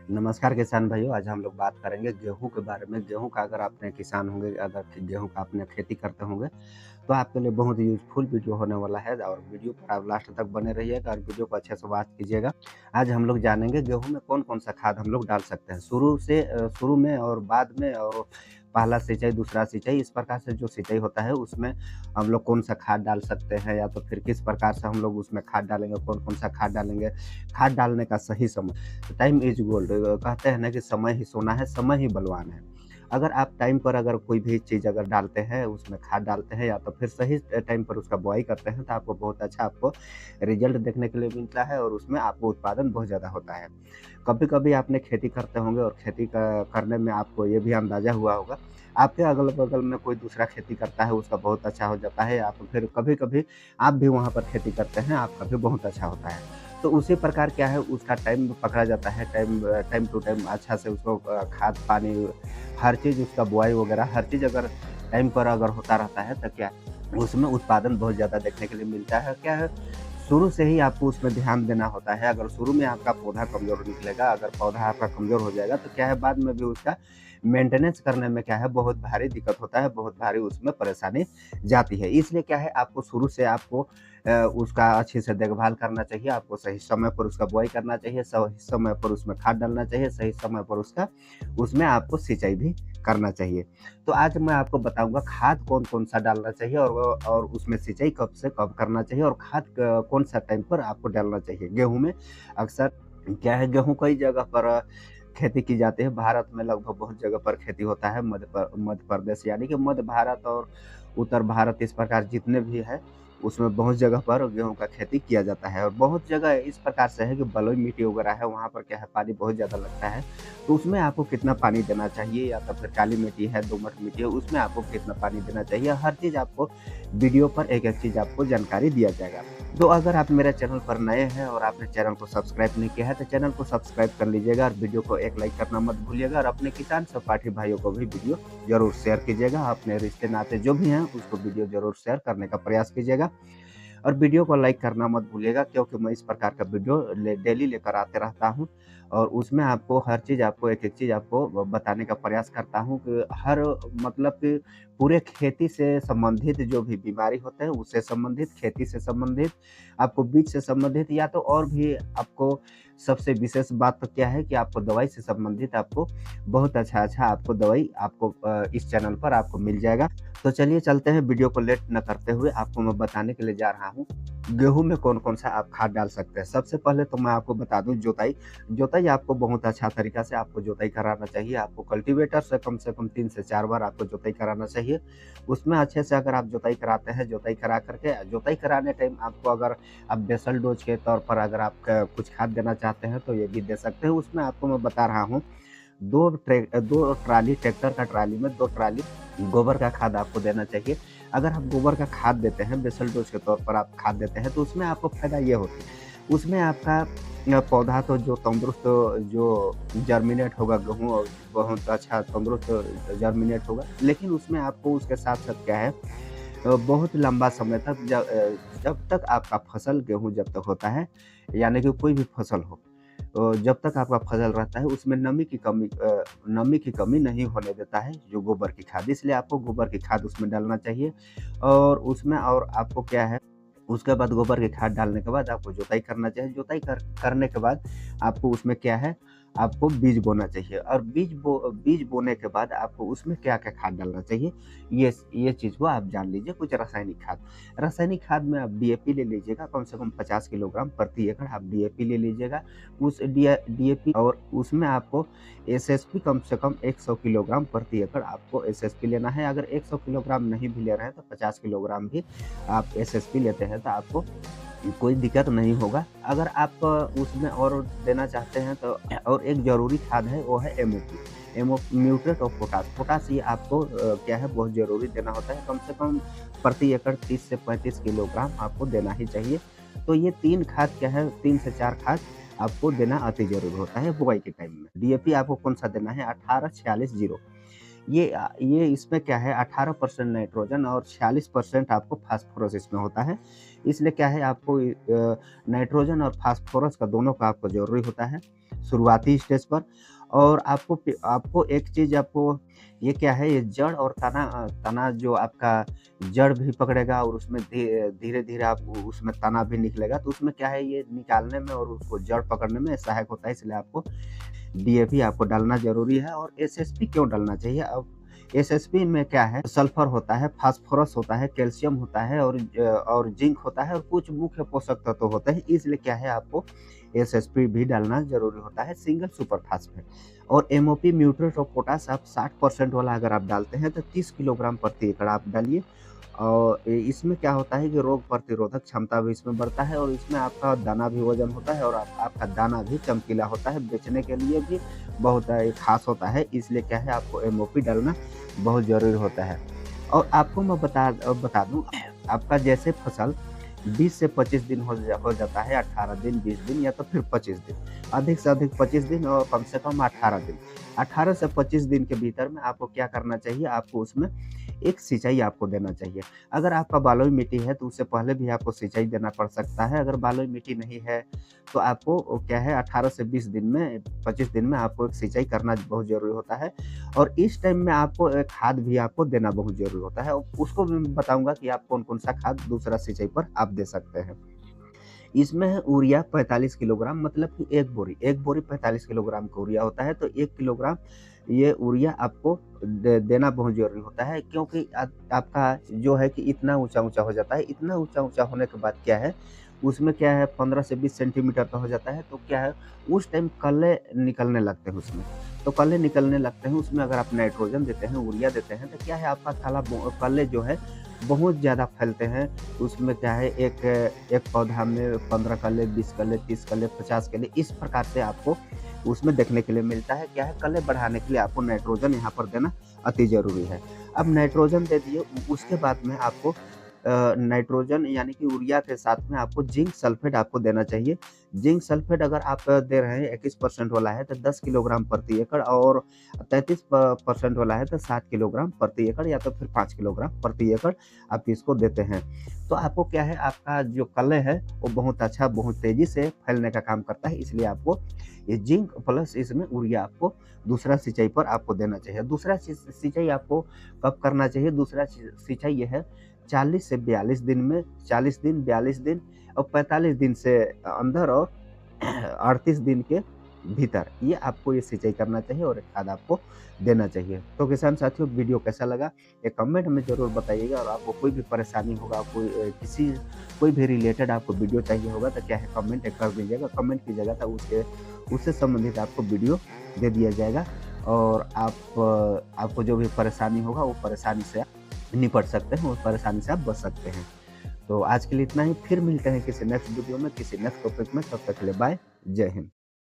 नमस्कार किसान भाइयों, आज हम लोग बात करेंगे गेहूँ के बारे में। गेहूँ का अगर आपने किसान होंगे, अगर गेहूँ का आपने खेती करते होंगे, तो आपके लिए बहुत यूज़फुल वीडियो होने वाला है और वीडियो पर आप लास्ट तक बने रहिएगा और वीडियो को अच्छे से वॉच कीजिएगा। आज हम लोग जानेंगे गेहूँ में कौन-कौन सा खाद हम लोग डाल सकते हैं। शुरू में और बाद में और पहला सिंचाई, दूसरा सिंचाई, इस प्रकार से जो सिंचाई होता है उसमें हम लोग कौन-सा खाद डाल सकते हैं या तो फिर किस प्रकार से हम लोग उसमें खाद डालेंगे, कौन-कौन सा खाद डालेंगे। खाद डालने का सही समय, टाइम इज़ गोल्ड कहते हैं ना कि समय ही सोना है, समय ही बलवान है। अगर आप टाइम पर अगर कोई भी चीज़ अगर डालते हैं, उसमें खाद डालते हैं या तो फिर सही टाइम पर उसका बुआई करते हैं, तो आपको बहुत अच्छा आपको रिज़ल्ट देखने के लिए मिलता है और उसमें आपको उत्पादन बहुत ज़्यादा होता है। कभी-कभी आपने खेती करते होंगे और खेती करने में आपको ये भी अंदाज़ा हुआ होगा, आपके अगल-बगल में कोई दूसरा खेती करता है, उसका बहुत अच्छा हो जाता है या तो फिर कभी-कभी आप भी वहाँ पर खेती करते हैं, आपका भी बहुत अच्छा होता है। तो उसी प्रकार क्या है, उसका टाइम पकड़ा जाता है, टाइम टू टाइम अच्छा से उसको खाद, पानी, हर चीज़, उसका बुआई वगैरह हर चीज़ अगर टाइम पर अगर होता रहता है तो क्या है, उसमें उत्पादन बहुत ज़्यादा देखने के लिए मिलता है। क्या है, शुरू से ही आपको उसमें ध्यान देना होता है। अगर शुरू में आपका पौधा कमज़ोर निकलेगा, अगर पौधा आपका कमज़ोर हो जाएगा तो क्या है, बाद में भी उसका मेंटेनेंस करने में क्या है, बहुत भारी दिक्कत होता है, बहुत भारी उसमें परेशानी जाती है। इसलिए क्या है, आपको शुरू से आपको उसका अच्छे से देखभाल करना चाहिए, आपको सही समय पर उसका बुआई करना चाहिए, सही समय पर उसमें खाद डालना चाहिए, सही समय पर उसमें आपको सिंचाई भी करना चाहिए। तो आज मैं आपको बताऊँगा खाद कौन-कौन सा डालना चाहिए और उसमें सिंचाई कब से कब करना चाहिए और खाद कौन-सा टाइम पर आपको डालना चाहिए। गेहूँ में अक्सर क्या है, गेहूँ कई जगह पर खेती की जाती है। भारत में लगभग बहुत जगह पर खेती होता है। मध्य प्रदेश यानी कि मध्य भारत और उत्तर भारत, इस प्रकार जितने भी हैं, उसमें बहुत जगह पर गेहूँ का खेती किया जाता है और बहुत जगह इस प्रकार से है कि बलुई मिट्टी वगैरह है, वहाँ पर क्या है, पानी बहुत ज़्यादा लगता है। तो उसमें आपको कितना पानी देना चाहिए या तो फिर काली मिट्टी है, दोमट मिट्टी है, उसमें आपको कितना पानी देना चाहिए, हर चीज़ आपको वीडियो पर एक-एक चीज़ आपको जानकारी दिया जाएगा। तो अगर आप मेरे चैनल पर नए हैं और आपने चैनल को सब्सक्राइब नहीं किया है, तो चैनल को सब्सक्राइब कर लीजिएगा और वीडियो को एक लाइक करना मत भूलिएगा और अपने किसान सहपाठी भाइयों को भी वीडियो ज़रूर शेयर कीजिएगा। अपने रिश्ते-नाते जो भी हैं, उसको वीडियो ज़रूर शेयर करने का प्रयास कीजिएगा। और वीडियो को लाइक करना मत भूलिएगा, क्योंकि मैं इस प्रकार का वीडियो डेली लेकर आते रहता हूँ और उसमें आपको हर चीज़, आपको एक-एक चीज़ आपको बताने का प्रयास करता हूँ कि हर मतलब कि पूरे खेती से संबंधित जो भी बीमारी होते हैं, उससे संबंधित, खेती से संबंधित, आपको बीज से संबंधित या तो और भी आपको सबसे विशेष बात तो क्या है कि आपको दवाई से संबंधित आपको बहुत अच्छा-अच्छा आपको दवाई आपको इस चैनल पर आपको मिल जाएगा। तो चलिए चलते हैं, वीडियो को लेट ना करते हुए आपको मैं बताने के लिए जा रहा हूँ, गेहूँ में कौन-कौन सा आप खाद डाल सकते हैं। सबसे पहले तो मैं आपको बता दूँ जोताई, जोताई आपको बहुत अच्छा तरीका से आपको जोताई कराना चाहिए। आपको कल्टीवेटर से कम 3 से 4 बार आपको जोताई कराना चाहिए। उसमें अच्छे से अगर आप जोताई कराते हैं, जोताई करा कर के जोताई कराने टाइम आपको अगर आप बेसल डोज़ के तौर पर अगर आप क कुछ खाद देना चाहते हैं तो ये भी दे सकते हैं। उसमें आपको मैं बता रहा हूँ, 2 ट्राली ट्रैक्टर का ट्राली में 2 ट्राली गोबर का खाद आपको देना चाहिए। अगर आप गोबर का खाद देते हैं, बेसल डोज़ के तौर पर आप खाद देते हैं, तो उसमें आपको फ़ायदा ये होती है, उसमें आपका पौधा तो जो तंदुरुस्त, जो जर्मिनेट होगा गेहूँ, और बहुत अच्छा तंदुरुस्त जर्मिनेट होगा। लेकिन उसमें आपको उसके साथ-साथ क्या है, बहुत लंबा समय तक जब तक आपका फसल गेहूँ जब तक होता है, यानी कि कोई भी फसल हो, जब तक आपका फसल रहता है उसमें नमी की कमी नहीं होने देता है जो गोबर की खाद, इसलिए आपको गोबर की खाद उसमें डालना चाहिए। और उसमें और आपको क्या है, उसके बाद गोबर की खाद डालने के बाद आपको जुताई करना चाहिए। जुताई करने के बाद आपको उसमें क्या है, आपको बीज बोना चाहिए और बीज बोने के बाद आपको उसमें क्या-क्या खाद डालना चाहिए, ये चीज़ को आप जान लीजिए। कुछ रासायनिक खाद में आप डीएपी ले लीजिएगा, कम से कम 50 किलोग्राम प्रति एकड़ आप डीएपी ले लीजिएगा। उस डीएपी और उसमें आपको एसएसपी कम से कम 100 किलोग्राम प्रति एकड़ आपको एसएसपी लेना है। अगर 100 किलोग्राम नहीं भी ले रहे हैं तो 50 किलोग्राम भी आप एसएसपी लेते हैं तो आपको कोई दिक्कत नहीं होगा। अगर आप उसमें और देना चाहते हैं तो और एक ज़रूरी खाद है, वो है MOP, mutate of potash. Potash ये आपको क्या है, बहुत ज़रूरी देना होता है, कम से कम प्रति एकड़ 30 से 35 किलोग्राम आपको देना ही चाहिए। तो ये 3 खाद क्या है, 3 से 4 खाद आपको देना अति ज़रूरी होता है बुआई के टाइम में। डीएपी आपको कौन-सा देना है, 18-46-0। ये इसमें क्या है, 18% नाइट्रोजन और 46% आपको फास्फोरस इसमें होता है। इसलिए क्या है, आपको नाइट्रोजन और फास्फोरस का दोनों का आपको ज़रूरी होता है। शुरुआती स्टेज पर। और आपको एक चीज़ आपको ये क्या है, ये जड़ और तना जो आपका जड़ भी पकड़ेगा और उसमें धीरे-धीरे आप उसमें तना भी निकलेगा, तो उसमें क्या है, ये निकालने में और उसको जड़ पकड़ने में सहायक होता है, इसलिए आपको डीएपी आपको डालना ज़रूरी है। और एसएसपी क्यों डालना चाहिए? अब एसएसपी में क्या है, सल्फर होता है, फास्फोरस होता है, कैल्शियम होता है और जिंक होता है और कुछ मुख्य पोषक तत्व होते हैं, इसलिए क्या है, आपको एसएसपी भी डालना ज़रूरी होता है, सिंगल सुपर फास्फेट। और एमओपी, म्यूट्रेट और पोटाश आप 60% वाला अगर आप डालते हैं तो 30 किलोग्राम प्रति एकड़ आप डालिए। और इसमें क्या होता है कि रोग प्रतिरोधक क्षमता भी इसमें बढ़ता है और इसमें आपका दाना भी वजन होता है और आपका दाना भी चमकीला होता है, बेचने के लिए भी बहुत खास होता है, इसलिए क्या है, आपको एमओपी डालना बहुत ज़रूरी होता है। और आपको मैं बता दूँ, आपका जैसे फसल 20 से 25 दिन हो जाता है, 18 दिन, 20 दिन या तो फिर 25 दिन। अधिक से अधिक 25 दिन और कम से कम 18 दिन। 18 से 25 दिन के भीतर में आपको क्या करना चाहिए, आपको उसमें एक सिंचाई आपको देना चाहिए। अगर आपका बलुई मिट्टी है तो उससे पहले भी आपको सिंचाई देना पड़ सकता है। अगर बलुई मिट्टी नहीं है तो आपको क्या है, 18 से 20 दिन में, 25 दिन में आपको एक सिंचाई करना बहुत ज़रूरी होता है। और इस टाइम में आपको खाद भी आपको देना बहुत ज़रूरी होता है। उसको भी मैं बताऊँगा कि आप कौन-कौन सा खाद दूसरा सिंचाई पर आप दे सकते हैं। इसमें है यूरिया 45 किलोग्राम, मतलब कि 1 बोरी 45 किलोग्राम का यूरिया होता है, तो 1 किलोग्राम ये यूरिया आपको देना बहुत ज़रूरी होता है, क्योंकि आपका जो है कि इतना ऊँचा-ऊँचा हो जाता है। इतना ऊँचा-ऊँचा होने के बाद क्या है, उसमें क्या है, 15 से 20 सेंटीमीटर का हो जाता है, तो क्या है, उस टाइम कल्ले निकलने लगते हैं उसमें। तो कल्ले निकलने लगते हैं, उसमें अगर आप नाइट्रोजन देते हैं, यूरिया देते हैं, तो क्या है, आपका कल्ले जो है बहुत ज़्यादा फैलते हैं। उसमें क्या है, एक एक पौधा में 15 कल्ले, 20 कल्ले, 30 कल्ले, 50 कल्ले, इस प्रकार से आपको उसमें देखने के लिए मिलता है। क्या है, कल्ले बढ़ाने के लिए आपको नाइट्रोजन यहाँ पर देना अति ज़रूरी है। अब नाइट्रोजन दे दिए, उसके बाद में आपको नाइट्रोजन यानी कि यूरिया के साथ में आपको जिंक सल्फेट आपको देना चाहिए। जिंक सल्फेट अगर आप दे रहे हैं 21% वाला है तो 10 किलोग्राम प्रति एकड़, और 33% वाला है तो 7 किलोग्राम प्रति एकड़ या तो फिर 5 किलोग्राम प्रति एकड़ आप इसको देते हैं। तो आपको क्या है, आपका जो कल्ले है वो बहुत अच्छा, बहुत तेज़ी से फैलने का काम करता है, इसलिए आपको ये जिंक प्लस इसमें यूरिया आपको दूसरा सिंचाई पर आपको देना चाहिए। दूसरा सिंचाई आपको कब करना चाहिए? दूसरा सिंचाई ये है 40 से 42 दिन में, 40 दिन, 42 दिन और 45 दिन से अंदर और 38 दिन के भीतर ये आपको ये सिंचाई करना चाहिए और एक खाद आपको देना चाहिए। तो किसान साथियों, वीडियो कैसा लगा ये कमेंट में ज़रूर बताइएगा। और आपको कोई भी परेशानी होगा, कोई भी रिलेटेड आपको वीडियो चाहिए होगा तो क्या है, कमेंट कर दीजिएगा। कमेंट कीजिएगा तो उससे संबंधित आपको वीडियो दे दिया जाएगा और आपको जो भी परेशानी होगा वो परेशानी से आप निपट सकते हैं, उस परेशानी से आप बच सकते हैं। तो आज के लिए इतना ही, फिर मिलते हैं किसी नेक्स्ट वीडियो में, किसी नेक्स्ट टॉपिक में। तब तक के लिए बाय, जय हिंद।